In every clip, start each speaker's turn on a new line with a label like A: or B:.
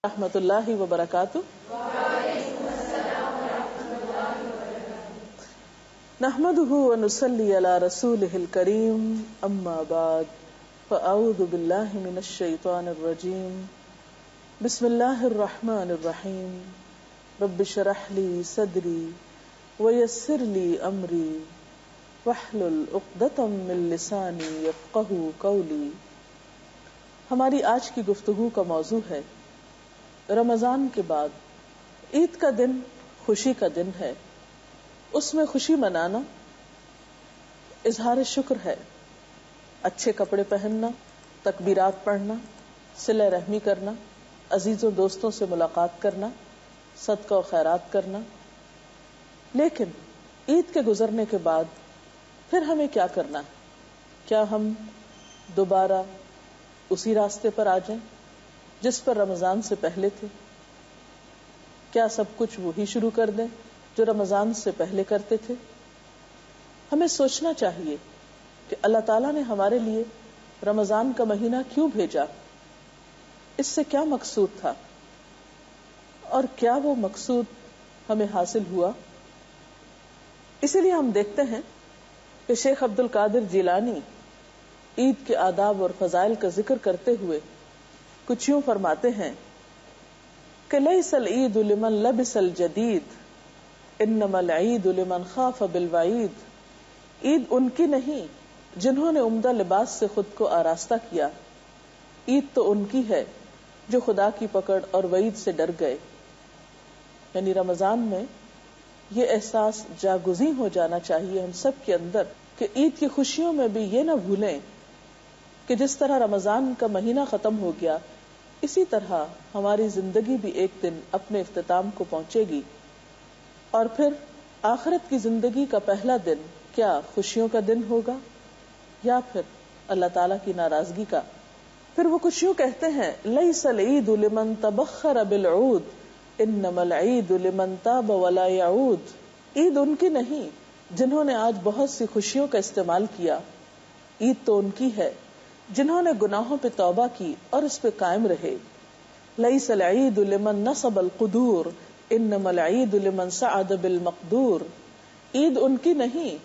A: رحمۃ اللہ وبرکاتہ. نحمده ونصلي على رسوله الكريم اما بعد فاعوذ بالله من الشيطان الرجيم بسم الله الرحمن الرحيم رب اشرح لي صدري ويسر لي امري واحلل عقدة من لساني يفقهوا قولي. ہماری آج کی گفتگو کا موضوع ہے رمضان کے بعد عید کا دن خوشی کا دن ہے. اس میں خوشی منانا اظہار شکر ہے. اچھے کپڑے پہننا، تکبیرات پڑھنا، صلہ رحمی کرنا، عزیزوں دوستوں سے ملاقات کرنا، صدقہ و خیرات کرنا. لیکن عید کے گزرنے کے بعد پھر ہمیں کیا کرنا ہے؟ کیا ہم دوبارہ اسی راستے پر آ جائیں جس پر رمضان سے پہلے تھے؟ کیا سب کچھ وہی شروع کر دیں جو رمضان سے پہلے کرتے تھے؟ ہمیں سوچنا چاہیے کہ اللہ تعالیٰ نے ہمارے لیے رمضان کا مہینہ کیوں بھیجا، اس سے کیا مقصود تھا، اور کیا وہ مقصود ہمیں حاصل ہوا. اسی لیے ہم دیکھتے ہیں کہ شیخ عبد القادر جیلانی عید کے آداب اور فضائل کا ذکر کرتے ہوئے کچھ یوں فرماتے ہیں کہ لیس العید لمن لبس الجدید انما العید لمن خاف بالوعید. عید ان کی نہیں جنہوں نے عمدہ لباس سے خود کو آراستہ کیا، عید تو ان کی ہے جو خدا کی پکڑ اور وعید سے ڈر گئے. یعنی رمضان میں یہ احساس جاگزیں ہو جانا چاہیے ہم سب کے اندر کہ عید کی خوشیوں میں بھی یہ نہ بھولیں کہ جس طرح رمضان کا مہینہ ختم ہو گیا اسی طرح ہماری زندگی بھی ایک دن اپنے اختتام کو پہنچے گی. اور پھر آخرت کی زندگی کا پہلا دن کیا خوشیوں کا دن ہوگا یا پھر اللہ تعالیٰ کی ناراضگی کا؟ پھر وہ کچھ یوں کہتے ہیں لیس العید لمن تبخر بالعود انما العید لمن تاب ولا یعود. عید ان کی نہیں جنہوں نے آج بہت سی خوشیوں کا استعمال کیا، عید تو ان کی ہے جنہوں نے گناہوں پہ توبہ کی اور اس پہ قائم رہے. لیس العید لمن نصب القدور انما العید لمن سعد بالمقدور. عید ان کی نہیں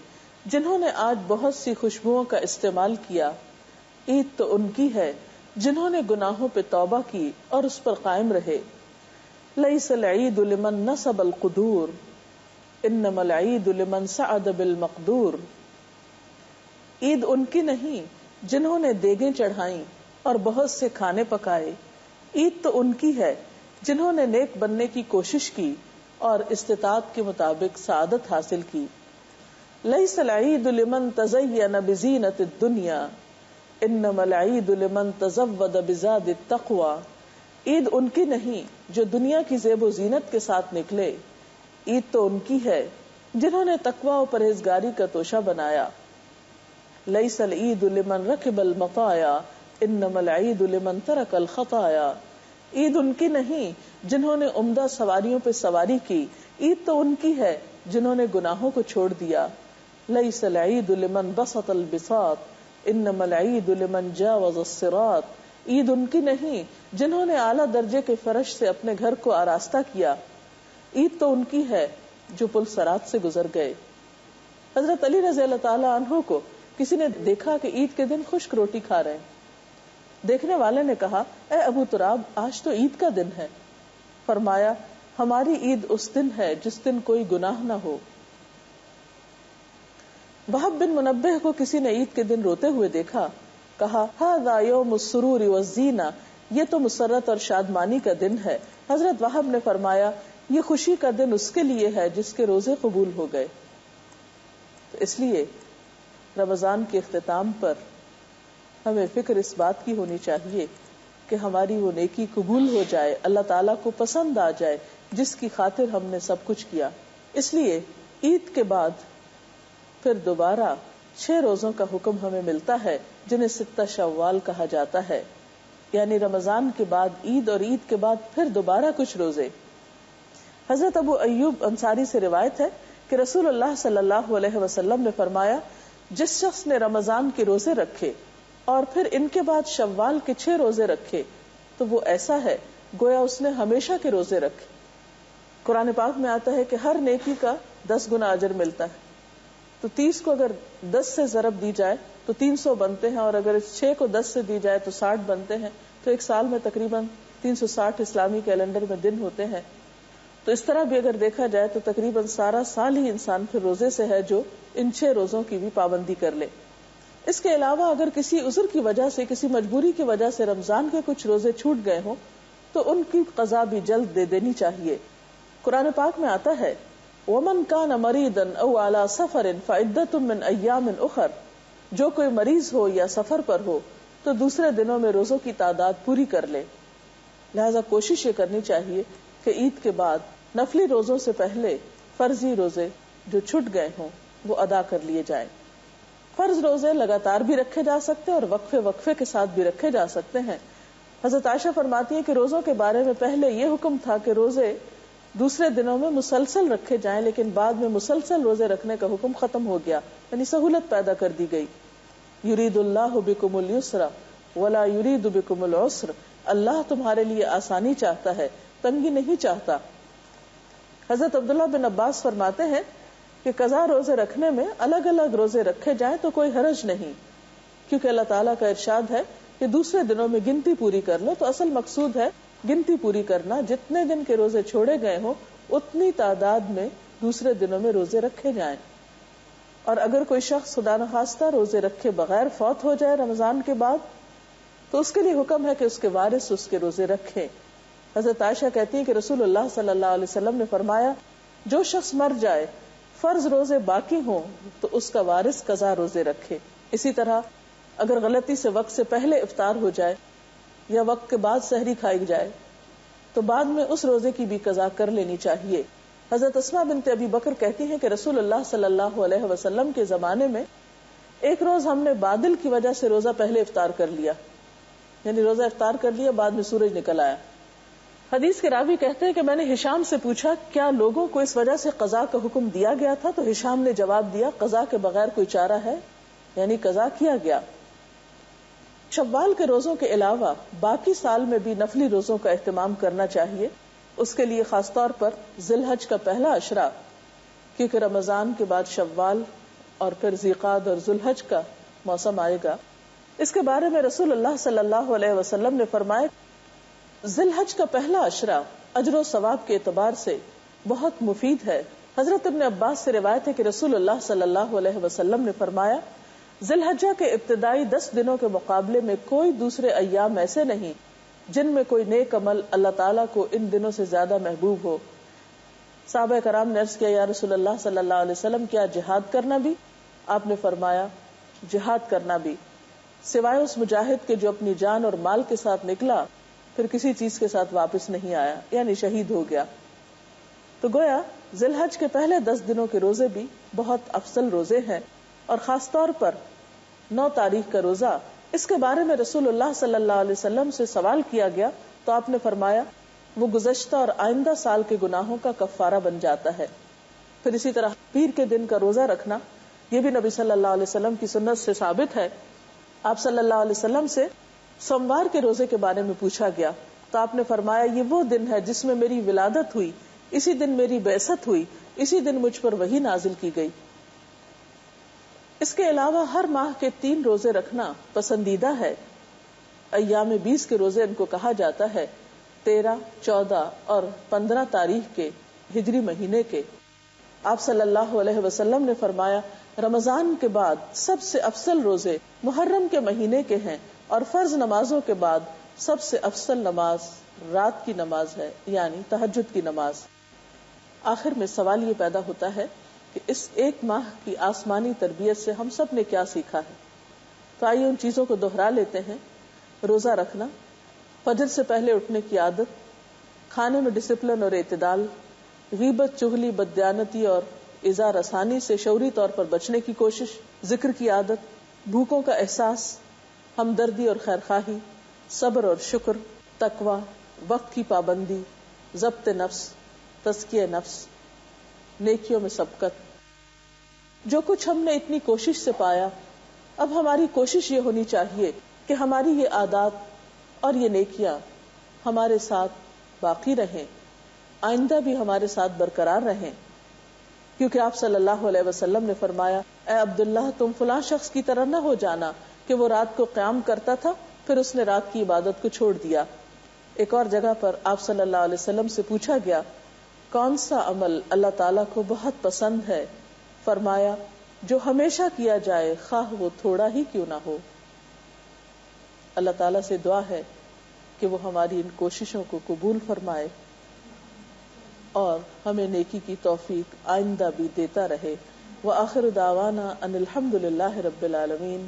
A: جنہوں نے آج بہت سی خوشبوؤں کا استعمال کیا، عید تو ان کی ہے جنہوں نے گناہوں پہ توبہ کی اور اس پر قائم رہے. لیس العید لمن نصب القدور انما العید لمن سعد بالمقدور. عید ان کی نہیں جنہوں نے دیگیں چڑھائیں اور بہت سے کھانے پکائے، عید تو ان کی ہے جنہوں نے نیک بننے کی کوشش کی اور استطاعت کے مطابق سعادت حاصل کی. لیس العید لمن تزین بزینت الدنیا انما العید لمن تزود بزاد التقوی. عید ان کی نہیں جو دنیا کی زیب و زینت کے ساتھ نکلے، عید تو ان کی ہے جنہوں نے تقوی و پرہیزگاری کا توشہ بنایا. لیس العید لمن رکب المطایا انما العید لمن ترک الخطایا. عید ان کی نہیں جنہوں نے عمدہ سواریوں پہ سواری کی، عید تو ان کی ہے جنہوں نے گناہوں کو چھوڑ دیا. لیس العید لمن بسط البساط انما العید لمن جاوز الصراط. عید ان کی نہیں جنہوں نے اعلیٰ درجے کے فرش سے اپنے گھر کو آراستہ کیا، عید تو ان کی ہے جو پل صراط سے گزر گئے. حضرت علی رضی اللہ تعالی عنہ کو کسی نے دیکھا کہ عید کے دن خشک روٹی کھا رہے ہیں. دیکھنے والے نے کہا اے ابو تراب آج تو عید کا دن ہے. فرمایا ہماری عید اس دن ہے جس دن کوئی گناہ نہ ہو. وہب بن منبہ کو کسی نے عید کے دن روتے ہوئے دیکھا، کہا ھذا یوم السرور والزینہ، یہ تو مسرت اور شادمانی کا دن ہے. حضرت وہب نے فرمایا یہ خوشی کا دن اس کے لیے ہے جس کے روزے قبول ہو گئے. تو اس لیے رمضان کے اختتام پر ہمیں فکر اس بات کی ہونی چاہیے کہ ہماری وہ نیکی قبول ہو جائے، اللہ تعالیٰ کو پسند آ جائے جس کی خاطر ہم نے سب کچھ کیا. اس لیے عید کے بعد پھر دوبارہ 6 روزوں کا حکم ہمیں ملتا ہے جنہیں 6 شوال کہا جاتا ہے. یعنی رمضان کے بعد عید اور عید کے بعد پھر دوبارہ کچھ روزے. حضرت ابو ایوب انصاری سے روایت ہے کہ رسول اللہ صلی اللہ علیہ وسلم نے فرمایا جس شخص نے رمضان کے روزے رکھے اور پھر ان کے بعد شوال کے 6 روزے رکھے تو وہ ایسا ہے گویا اس نے ہمیشہ کے روزے رکھے. قرآن پاک میں آتا ہے کہ ہر نیکی کا 10 گنا اجر ملتا ہے. تو 30 کو اگر 10 سے ضرب دی جائے تو 300 بنتے ہیں, اور اگر 6 کو 10 سے دی جائے تو 60 بنتے ہیں. تو ایک سال میں تقریباً 360 اسلامی کیلنڈر میں دن ہوتے ہیں. تو اس طرح بھی اگر دیکھا جائے تو تقریباً سارا سال ہی انسان پھر روزے سے ہے جو ان 6 روزوں کی بھی پابندی کر لے. اس کے علاوہ اگر کسی عذر کی وجہ سے, کسی مجبوری کی وجہ سے رمضان کے کچھ روزے چھوٹ گئے ہوں تو ان کی قضا بھی جلد دے دینی چاہیے. قرآن پاک میں آتا ہے وَمَنْ كَانَ مَرِيضًا أَوْ عَلَى سَفَرٍ فَعِدَّةٌ مِّنْ أَيَّامٍ أُخَرَ, جو کوئی مریض ہو یا سفر پر ہو تو دوسرے دنوں میں روزوں کی تعداد پوری کر لے. لہذا کوشش یہ کرنی چاہیے کہ عید کے بعد نفلی روزوں سے پہلے فرضی روزے جو چھٹ گئے ہوں وہ ادا کر لیے جائیں. فرض روزے لگاتار بھی رکھے جا سکتے ہیں اور وقفے وقفے کے ساتھ بھی رکھے جا سکتے ہیں. حضرت عائشہ فرماتی ہیں کہ روزوں کے بارے میں پہلے یہ حکم تھا کہ روزے دوسرے دنوں میں مسلسل رکھے جائیں, لیکن بعد میں مسلسل روزے رکھنے کا حکم ختم ہو گیا, یعنی سہولت پیدا کر دی گئی. یرید اللہ بکم اليسر ولا یرید بکم العسر, اللہ تمہارے لیے آسانی چاہتا ہے, تنگی نہیں چاہتا. حضرت عبداللہ بن عباس فرماتے ہیں کہ قضا روزے رکھنے میں الگ الگ روزے رکھے جائیں تو کوئی حرج نہیں, کیونکہ اللہ تعالیٰ کا ارشاد ہے کہ دوسرے دنوں میں گنتی پوری کر لو. تو اصل مقصود ہے گنتی پوری کرنا, جتنے دن کے روزے چھوڑے گئے ہوں اتنی تعداد میں دوسرے دنوں میں روزے رکھے جائیں. اور اگر کوئی شخص خدا نخواستہ روزے رکھے بغیر فوت ہو جائے رمضان کے بعد تو اس کے لیے حکم ہے کہ اس کے وارث اس کے روزے رکھیں. حضرت عائشہ کہتی ہیں کہ رسول اللہ صلی اللہ علیہ وسلم نے فرمایا جو شخص مر جائے فرض روزے باقی ہوں تو اس کا وارث قضا روزے رکھے. اسی طرح اگر غلطی سے وقت سے پہلے افطار ہو جائے یا وقت کے بعد سحری کھائی جائے تو بعد میں اس روزے کی بھی قضا کر لینی چاہیے. حضرت اسماء بنت ابی بکر کہتی ہیں کہ رسول اللہ صلی اللہ علیہ وسلم کے زمانے میں ایک روز ہم نے بادل کی وجہ سے روزہ پہلے افطار کر لیا, یعنی روزہ افطار کر لیا, بعد میں سورج نکل آیا. حدیث کے راوی کہتے ہیں کہ میں نے ہشام سے پوچھا کیا لوگوں کو اس وجہ سے قضا کا حکم دیا گیا تھا, تو ہشام نے جواب دیا قضا کے بغیر کوئی چارہ ہے, یعنی قضا کیا گیا. شوال کے روزوں کے علاوہ باقی سال میں بھی نفلی روزوں کا اہتمام کرنا چاہیے. اس کے لیے خاص طور پر ذی الحج کا پہلا عشرہ, کیونکہ رمضان کے بعد شوال اور پھر ذی قعد اور ذی الحج کا موسم آئے گا. اس کے بارے میں رسول اللہ صلی اللہ علیہ وسلم نے فرمایا ذی الحج کا پہلا عشرہ اجر و ثواب کے اعتبار سے بہت مفید ہے. حضرت ابن عباس سے روایت ہے کہ رسول اللہ صلی اللہ علیہ وسلم نے فرمایا ذی الحجہ کے ابتدائی 10 دنوں کے مقابلے میں کوئی دوسرے ایام ایسے نہیں جن میں کوئی نیک عمل اللہ تعالیٰ کو ان دنوں سے زیادہ محبوب ہو. صحابہ کرام نے عرض کیا یا رسول اللہ صلی اللہ علیہ وسلم کیا جہاد کرنا بھی؟ آپ نے فرمایا جہاد کرنا بھی, سوائے اس مجاہد کے جو اپنی جان اور مال کے ساتھ نکلا پھر کسی چیز کے ساتھ واپس نہیں آیا, یعنی شہید ہو گیا. تو گویا ذی الحج کے پہلے 10 دنوں کے روزے بھی بہت افضل روزے ہیں, اور خاص طور پر 9 تاریخ کا روزہ. اس کے بارے میں رسول اللہ صلی اللہ علیہ وسلم سے سوال کیا گیا تو آپ نے فرمایا وہ گزشتہ اور آئندہ سال کے گناہوں کا کفارہ بن جاتا ہے. پھر اسی طرح پیر کے دن کا روزہ رکھنا یہ بھی نبی صلی اللہ علیہ وسلم کی سنت سے ثابت ہے. آپ صلی اللہ علیہ وسلم سے سوموار کے روزے کے بارے میں پوچھا گیا تو آپ نے فرمایا یہ وہ دن ہے جس میں میری ولادت ہوئی, اسی دن میری بعثت ہوئی, اسی دن مجھ پر وحی نازل کی گئی. اس کے علاوہ ہر ماہ کے 3 روزے رکھنا پسندیدہ ہے. ایام 20 کے روزے ان کو کہا جاتا ہے, 13, 14 اور 15 تاریخ کے ہجری مہینے کے. آپ صلی اللہ علیہ وسلم نے فرمایا رمضان کے بعد سب سے افضل روزے محرم کے مہینے کے ہیں, اور فرض نمازوں کے بعد سب سے افضل نماز رات کی نماز ہے, یعنی تہجد کی نماز. آخر میں سوال یہ پیدا ہوتا ہے کہ اس ایک ماہ کی آسمانی تربیت سے ہم سب نے کیا سیکھا ہے. تو آئیے ان چیزوں کو دوہرا لیتے ہیں. روزہ رکھنا, فجر سے پہلے اٹھنے کی عادت, کھانے میں ڈسپلن اور اعتدال, غیبت, چغلی, بددیانتی اور ایذا رسانی سے شعوری طور پر بچنے کی کوشش, ذکر کی عادت, بھوکوں کا احساس, ہمدردی اور خیرخواہی, صبر اور شکر, تقوی, وقت کی پابندی, ضبط نفس, تزکیہ نفس, نیکیوں میں سبقت. جو کچھ ہم نے اتنی کوشش سے پایا, اب ہماری کوشش یہ ہونی چاہیے کہ ہماری یہ عادات اور یہ نیکیاں ہمارے ساتھ باقی رہیں، آئندہ بھی ہمارے ساتھ برقرار رہیں. کیونکہ آپ صلی اللہ علیہ وسلم نے فرمایا، اے عبداللہ تم فلاں شخص کی طرح نہ ہو جانا کہ وہ رات کو قیام کرتا تھا پھر اس نے رات کی عبادت کو چھوڑ دیا. ایک اور جگہ پر آپ صلی اللہ علیہ وسلم سے پوچھا گیا کون سا عمل اللہ تعالیٰ کو بہت پسند ہے؟ فرمایا جو ہمیشہ کیا جائے خواہ وہ تھوڑا ہی کیوں نہ ہو. اللہ تعالیٰ سے دعا ہے کہ وہ ہماری ان کوششوں کو قبول فرمائے اور ہمیں نیکی کی توفیق آئندہ بھی دیتا رہے. وآخر دعوانا ان الحمد للہ رب العالمین.